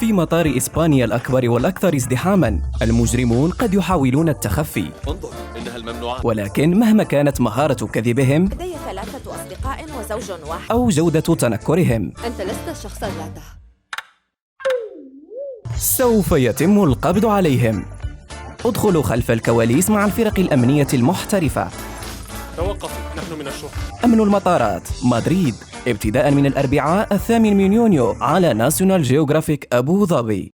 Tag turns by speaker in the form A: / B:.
A: في مطار إسبانيا الأكبر والأكثر ازدحاماً، المجرمون قد يحاولون التخفي،
B: انظر إنها الممنوعات.
A: ولكن مهما كانت مهارة كذبهم
C: لدي 3 أصدقاء وزوج واحد.
A: أو جودة تنكرهم،
C: أنت لست شخصاً ذاته.
A: سوف يتم القبض عليهم. ادخلوا خلف الكواليس مع الفرق الأمنية المحترفة.
B: توقفوا، نحن من الشرطة.
A: أمن المطارات، مدريد، ابتداء من الأربعاء 8 يونيو على ناسيونال جيوغرافيك أبو ظبي.